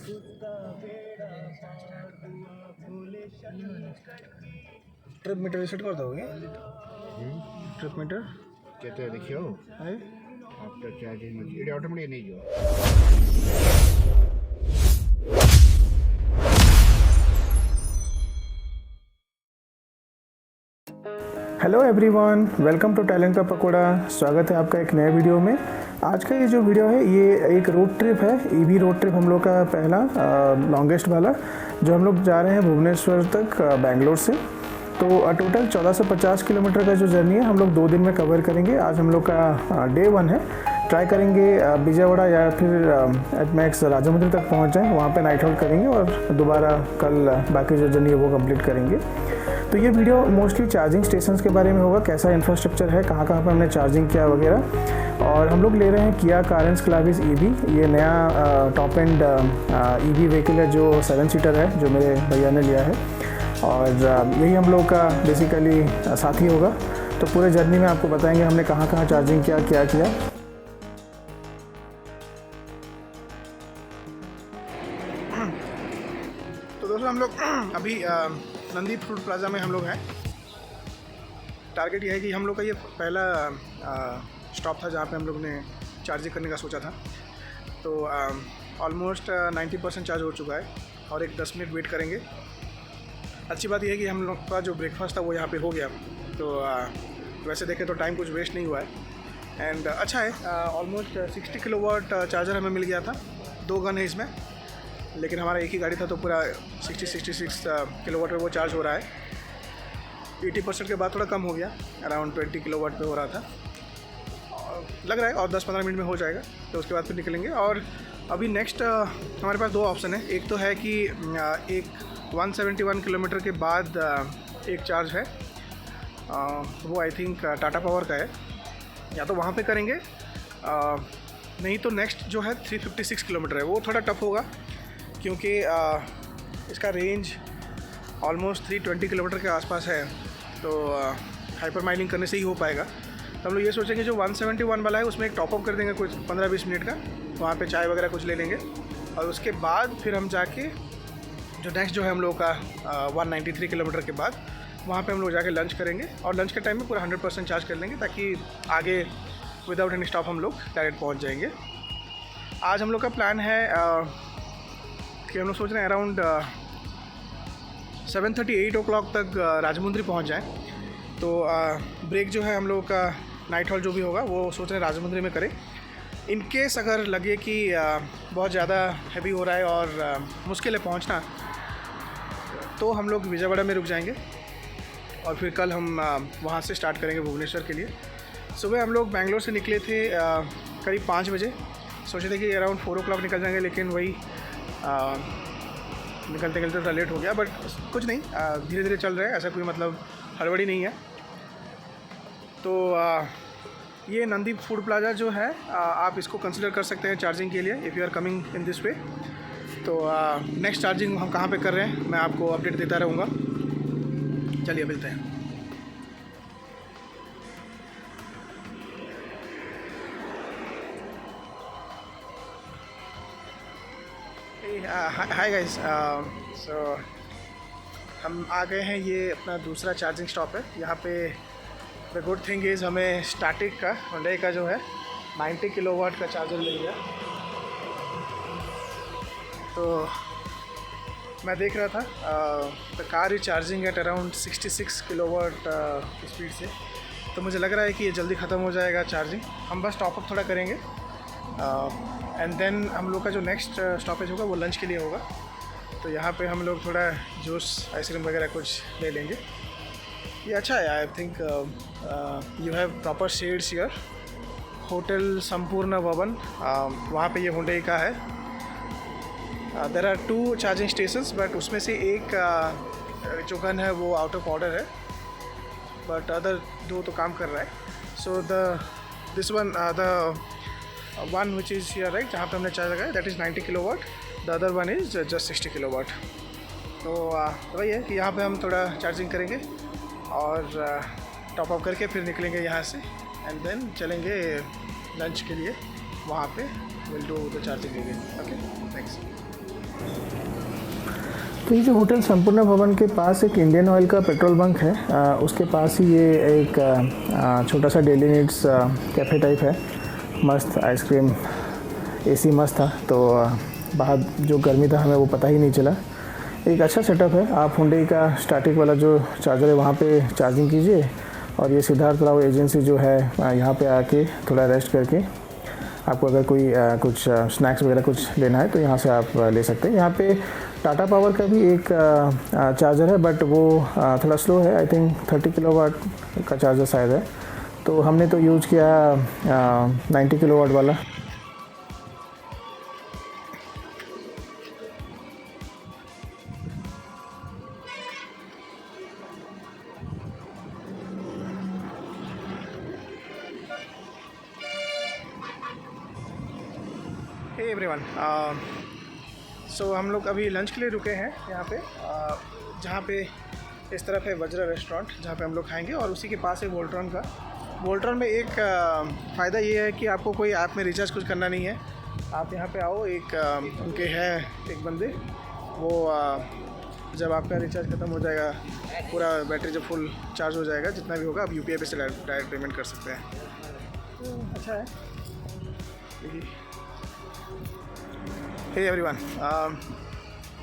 Trip meter reset कर दोगे? Trip meter कहते हैं देखियो है आफ्टर चार्जिंग ये ऑटोमेटिक नहीं जो hello everyone, welcome to talent का पकोड़ा। स्वागत है आपका एक नए वीडियो में। आज का ये जो वीडियो है ये एक रोड ट्रिप है, ईवी रोड ट्रिप हम लोग का पहला लॉन्गेस्ट वाला, जो हम लोग जा रहे हैं भुवनेश्वर तक बेंगलोर से। तो टोटल 14 से 50 किलोमीटर का जो जर्नी है हम लोग 2 दिन में कवर करेंगे। आज हम लोग का डे 1 है। ट्राई करेंगे विजयवाड़ा या फिर एट मैक्स राजमुंद्री तक पहुंच जाएँ, वहाँ पे नाइट होल्ड करेंगे और दोबारा कल बाकी जो जर्नी है वो कंप्लीट करेंगे। तो ये वीडियो मोस्टली चार्जिंग स्टेशंस के बारे में होगा, कैसा इंफ्रास्ट्रक्चर है, कहाँ कहाँ पर हमने चार्जिंग किया वगैरह। और हम लोग ले रहे हैं किया कारेंस क्लाविस ईवी, ये नया टॉप एंड ईवी व्हीकल है जो 7 सीटर है, जो मेरे भैया ने लिया है। और यही हम लोग का बेसिकली साथी होगा। तो पूरे जर्नी में आपको बताएंगे हमने कहाँ कहाँ चार्जिंग किया, क्या किया। तो दोस्तों हम लोग अभी नंदी फ्रूट प्लाजा में हम लोग हैं। टारगेट ये है कि हम लोग का ये पहला स्टॉप था जहाँ पे हम लोग ने चार्जिंग करने का सोचा था। तो ऑलमोस्ट 90% चार्ज हो चुका है और एक 10 मिनट वेट करेंगे। अच्छी बात यह है कि हम लोग का जो ब्रेकफास्ट था वो यहाँ पे हो गया। तो वैसे देखें तो टाइम कुछ वेस्ट नहीं हुआ है एंड अच्छा है। ऑलमोस्ट 60 किलोवाट चार्जर हमें मिल गया था। 2 गन है इसमें, लेकिन हमारा एक ही गाड़ी था तो पूरा 66 किलोवाट पे वो चार्ज हो रहा है। 80% के बाद थोड़ा कम हो गया, अराउंड 20 किलोवाट पे हो रहा था। लग रहा है और 10-15 मिनट में हो जाएगा, तो उसके बाद फिर निकलेंगे। और अभी नेक्स्ट हमारे पास 2 ऑप्शन है। एक तो है कि एक 171 किलोमीटर के बाद एक चार्ज है, वो आई थिंक टाटा पावर का है, या तो वहाँ पे करेंगे। नहीं तो नेक्स्ट जो है 356 किलोमीटर है, वो थोड़ा टफ होगा क्योंकि इसका रेंज ऑलमोस्ट 320 किलोमीटर के आसपास है। तो हाइपर माइलिंग करने से ही हो पाएगा। तो हम लोग ये सोचेंगे जो 171 वाला है उसमें एक टॉपअप कर देंगे कुछ 15-20 मिनट का, वहाँ पे चाय वगैरह कुछ ले लेंगे। और उसके बाद फिर हम जाके जो नेक्स्ट जो है हम लोग का 193 किलोमीटर के बाद वहाँ पे हम लोग जाके लंच करेंगे। और लंच के टाइम में पूरा 100% चार्ज कर लेंगे ताकि आगे विदाउट एनी स्टॉप हम लोग डायरेक्ट पहुँच जाएंगे। आज हम लोग का प्लान है कि हम लोग सोच रहे हैं अराउंड 7:38 o'clock तक राजमुंद्री पहुंच जाएं। तो ब्रेक जो है हम लोगों का नाइट हॉल्ट जो भी होगा वो सोच रहे हैं राजमुंद्री में करें। इन केस अगर लगे कि बहुत ज़्यादा हैवी हो रहा है और मुश्किल है पहुंचना, तो हम लोग विजयवाड़ा में रुक जाएंगे और फिर कल हम वहां से स्टार्ट करेंगे भुवनेश्वर के लिए। सुबह हम लोग बेंगलोर से निकले थे करीब 5 बजे। सोचे थे कि अराउंड 4 o'clock निकल जाएंगे, लेकिन वही निकलते निकलते थोड़ा लेट हो गया। बट कुछ नहीं, धीरे धीरे चल रहे हैं, ऐसा कोई मतलब हड़बड़ी नहीं है। तो ये नंदी फूड प्लाजा जो है आप इसको कंसिडर कर सकते हैं चार्जिंग के लिए if you are coming in this way. तो नेक्स्ट चार्जिंग हम कहाँ पे कर रहे हैं मैं आपको अपडेट देता रहूँगा। चलिए मिलते हैं। हाय गाइस, सो हम आ गए हैं। ये अपना दूसरा चार्जिंग स्टॉप है। यहाँ पे द गुड थिंग इज़ हमें स्टैटिक का हुंडई का जो है 90 किलोवाट का चार्जर मिल गया। तो मैं देख रहा था the car is charging at around 66 kilowatt speed से। तो मुझे लग रहा है कि ये जल्दी ख़त्म हो जाएगा चार्जिंग। हम बस टॉपअप थोड़ा करेंगे एंड देन हम लोग का जो नेक्स्ट स्टॉपेज होगा वो लंच के लिए होगा। तो यहाँ पे हम लोग थोड़ा जूस आइसक्रीम वगैरह कुछ ले लेंगे। ये अच्छा है। I think you have proper shades here. Hotel Sampurna Bhawan, वहाँ पे ये हुंडई का है। There are 2 charging stations, but उसमें से एक जो गन है वो आउट ऑफ ऑर्डर है, बट अदर 2 तो काम कर रहा है। So this one the one which is here right जहाँ पे हमने चार्ज लगाया that is 90 kilowatt, the other one is just 60 kilowatt. तो वही है कि यहाँ पे हम थोड़ा चार्जिंग करेंगे और टॉप अप करके फिर निकलेंगे यहाँ से एंड देन चलेंगे लंच के लिए। वहाँ पे will do the charging again. Okay, thanks. तो ये जो होटल संपूर्ण भवन के पास एक इंडियन ऑयल का पेट्रोल बंक है, उसके पास ही ये एक छोटा सा डेली नीड्स कैफ़े टाइप है। मस्त आइसक्रीम, एसी मस्त था, तो बाहर जो गर्मी था हमें वो पता ही नहीं चला। एक अच्छा सेटअप है। आप हुंडई का स्टैटिक वाला जो चार्जर है वहाँ पे चार्जिंग कीजिए और ये सिद्धार्थ राव एजेंसी जो है यहाँ पे आके थोड़ा रेस्ट करके आपको अगर कोई कुछ स्नैक्स वगैरह कुछ लेना है तो यहाँ से आप ले सकते हैं। यहाँ पे टाटा पावर का भी एक चार्जर है, बट वो थोड़ा स्लो है। आई थिंक 30 किलोवाट का चार्जर शायद है, तो हमने तो यूज़ किया 90 किलोवाट वाला। हे एवरीवन, सो हम लोग अभी लंच के लिए रुके हैं यहाँ पे, जहाँ पे इस तरफ है वज्र रेस्टोरेंट जहाँ पे हम लोग खाएंगे, और उसी के पास है वोल्ट्रॉन का। वोल्ट्रॉन में एक फ़ायदा ये है कि आपको कोई ऐप में रिचार्ज कुछ करना नहीं है। आप यहाँ पे आओ, एक उनके हैं एक बंदे, वो जब आपका रिचार्ज ख़त्म हो जाएगा, पूरा बैटरी जब फुल चार्ज हो जाएगा, जितना भी होगा, आप UPI पे से डायरेक्ट पेमेंट कर सकते हैं। तो अच्छा है। Hey everyone,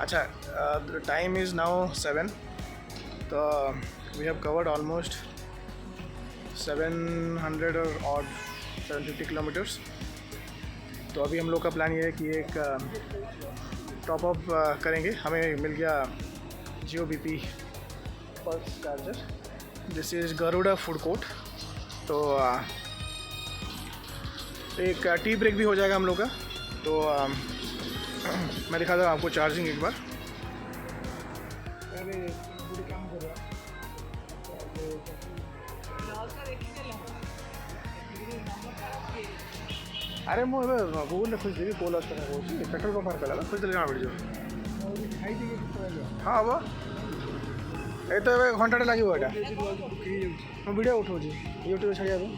अच्छा, the time is now 7, तो we have covered almost 700 और odd 750 किलोमीटर्स। तो अभी हम लोग का प्लान ये है कि एक टॉप अप करेंगे। हमें मिल गया जियो BP pulse charger. This is Garuda food court. तो एक टी ब्रेक भी हो जाएगा हम लोग का। तो मैं दिखाता हूँ आपको चार्जिंग एक बार। अरे ମୁଁ ଏବେ ଗୁଗୁଲରେ ଖୋଜିଦେବି କୋଉ ଲସ୍ କଥା କହୁଛି। ପେଟ୍ରୋଲ ପମ୍ପ ପାଖରେ କଲା ଖୋଜିଦେଲେ ଜଣା ପଡ଼ିଯିବ। ହଁ ହବ, ଏଇ ତ ଏବେ ଘଣ୍ଟାଟେ ଲାଗିବ। ଏଇଟା ମୁଁ ଭିଡ଼ିଓ ଉଠାଉଛି ୟୁଟ୍ୟୁବରେ ଛାଡ଼ିବା ପାଇଁ।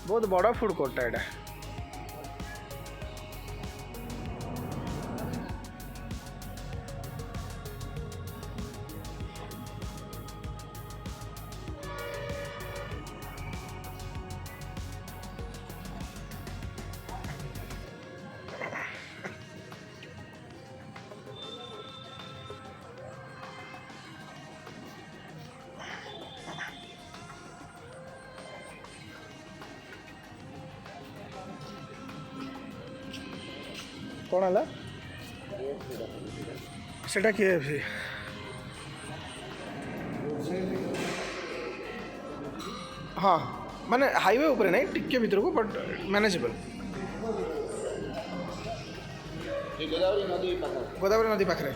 बहुत बड़ा फूड कोर्ट है। कौन है सेटा किए भी? हाँ माने हाईवे ऊपर नहीं, टिके भीतर को, बट मैनेजेबल। गोदावरी नदी पाखरे।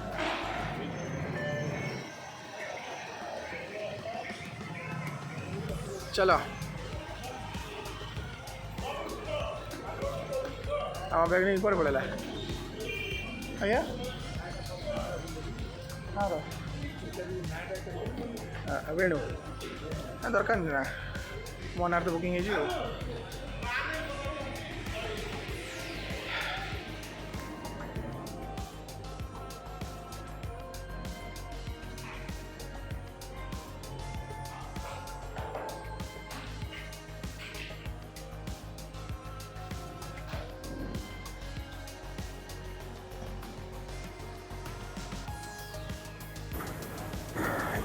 चलो आम बैग नहीं कुआड़े पड़ेगा आज्ञा। हाँ वेणु दरकार नहीं ना, मो ना तो बुकिंग है।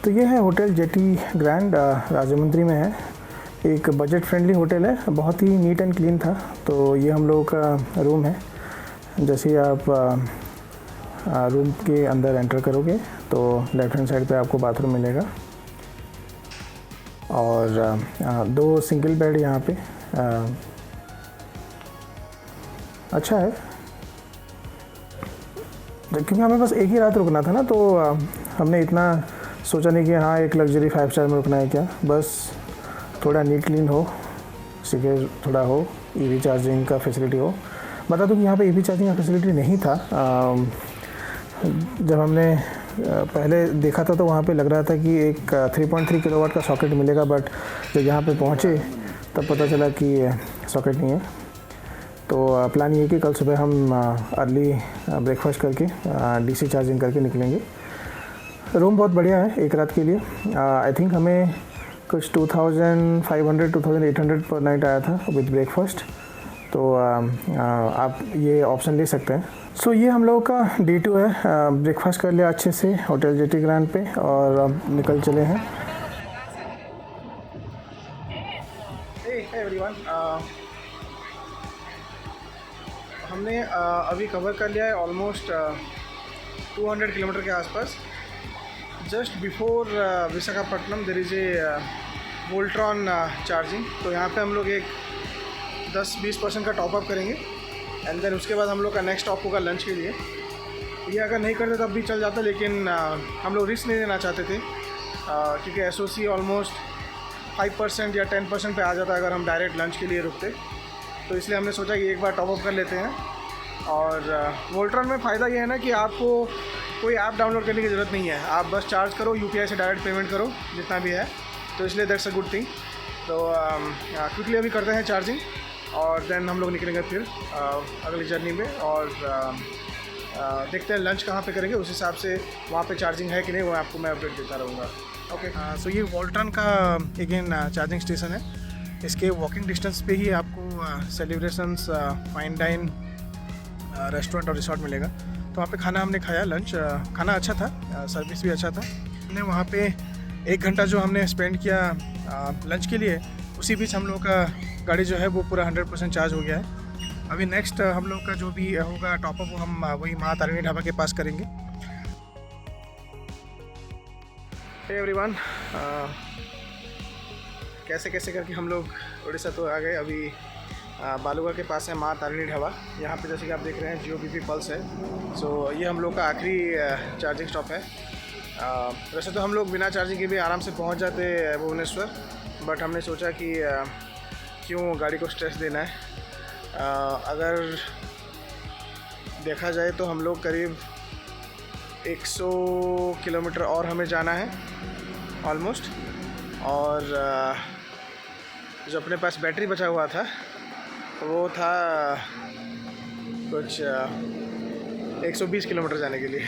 तो ये है होटल जेटी ग्रैंड, राजमंद्री में है। एक बजट फ्रेंडली होटल है, बहुत ही नीट एंड क्लीन था। तो ये हम लोगों का रूम है। जैसे ही आप रूम के अंदर एंटर करोगे तो लेफ्ट हैंड साइड पे आपको बाथरूम मिलेगा, और 2 सिंगल बेड यहाँ पे। अच्छा है, क्योंकि हमें बस एक ही रात रुकना था ना, तो हमने इतना सोचा नहीं कि हाँ एक लग्जरी 5 स्टार में रुकना है क्या। बस थोड़ा नीट क्लीन हो, सिक्योर थोड़ा हो, EV चार्जिंग का फैसिलिटी हो। बता दूँ कि यहाँ पे EV चार्जिंग का फैसिलिटी नहीं था। जब हमने पहले देखा था तो वहाँ पे लग रहा था कि एक 3.3 किलोवाट का सॉकेट मिलेगा, बट जब यहाँ पे पहुँचे तब पता चला कि सॉकेट नहीं है। तो प्लान ये है कि कल सुबह हम अर्ली ब्रेकफास्ट करके डीसी चार्जिंग करके निकलेंगे। रूम बहुत बढ़िया है एक रात के लिए। आई थिंक हमें कुछ 2500-2800 पर नाइट आया था विद ब्रेकफास्ट। तो आप ये ऑप्शन ले सकते हैं। सो ये हम लोगों का D2 है। ब्रेकफास्ट कर लिया अच्छे से होटल जेटी ग्रैंड पे और अब निकल चले हैं। Hey everyone, हमने अभी कवर कर लिया है ऑलमोस्ट 200 किलोमीटर के आसपास। Just before Visakhapatnam there is a Voltron charging. तो यहाँ पे हम लोग एक 10-20% का टॉपअप करेंगे एंड देन उसके बाद हम लोग का नेक्स्ट स्टॉप होगा लंच के लिए। ये अगर नहीं करते तब भी चल जाता, लेकिन हम लोग रिस्क नहीं लेना चाहते थे क्योंकि SOC ऑलमोस्ट 5% या 10% पे आ जाता है अगर हम डायरेक्ट लंच के लिए रुकते। तो इसलिए हमने सोचा कि एक बार टॉपअप कर लेते हैं। और वोल्ट्रॉन में फ़ायदा ये है ना कि आपको कोई ऐप डाउनलोड करने की ज़रूरत नहीं है, आप बस चार्ज करो, UPI से डायरेक्ट पेमेंट करो जितना भी है। तो इसलिए दैट्स अ गुड थिंग। तो क्विकली अभी करते हैं चार्जिंग और देन हम लोग निकलेंगे फिर अगली जर्नी में। और देखते हैं लंच कहाँ पे करेंगे, उस हिसाब से वहाँ पे चार्जिंग है कि नहीं वो आपको मैं अपडेट देता रहूँगा। ओके, सो ये वोल्ट्रॉन का अगेन चार्जिंग स्टेशन है। इसके वॉकिंग डिस्टेंस पे ही आपको सेलिब्रेशंस फाइन डाइन रेस्टोरेंट और रिसोर्ट मिलेगा। तो वहाँ पे खाना हमने खाया, लंच खाना अच्छा था, सर्विस भी अच्छा था। हमने वहाँ पे 1 घंटा जो हमने स्पेंड किया लंच के लिए, उसी बीच हम लोग का गाड़ी जो है वो पूरा 100% चार्ज हो गया है। अभी नेक्स्ट हम लोग का जो भी होगा टॉपअप वो हम वही माँ तारिणी ढाबा के पास करेंगे। हे एवरीवन, कैसे कैसे करके हम लोग उड़ीसा तो आ गए। अभी बालूगा के पास है माँ तारिणी ढाबा। यहाँ पे जैसे कि आप देख रहे हैं GOBP पल्स है। सो ये हम लोग का आखिरी चार्जिंग स्टॉप है। वैसे तो हम लोग बिना चार्जिंग के भी आराम से पहुँच जाते हैं भुवनेश्वर, बट हमने सोचा कि क्यों गाड़ी को स्ट्रेस देना है। अगर देखा जाए तो हम लोग करीब 100 किलोमीटर और हमें जाना है ऑलमोस्ट। और जो अपने पास बैटरी बचा हुआ था वो था कुछ 120 किलोमीटर जाने के लिए।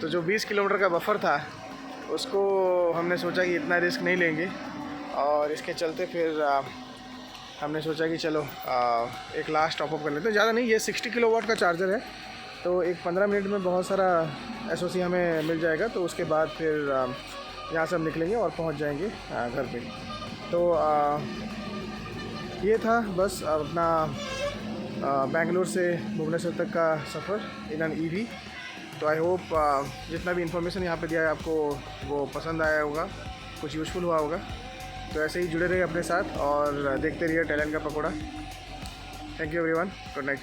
तो जो 20 किलोमीटर का बफर था उसको हमने सोचा कि इतना रिस्क नहीं लेंगे, और इसके चलते फिर हमने सोचा कि चलो एक लास्ट टॉपअप कर लेते हैं। ज़्यादा नहीं, ये 60 किलोवाट का चार्जर है, तो एक 15 मिनट में बहुत सारा SOC हमें मिल जाएगा। तो उसके बाद फिर यहाँ से हम निकलेंगे और पहुँच जाएंगे घर पे। तो ये था बस अपना बेंगलोर से भुवनेश्वर तक का सफ़र इन एन EV। तो आई होप जितना भी इन्फॉर्मेशन यहाँ पे दिया है आपको वो पसंद आया होगा, कुछ यूज़फुल हुआ होगा। तो ऐसे ही जुड़े रहिए अपने साथ और देखते रहिए टैलेंट का pakora. Thank you everyone, good night.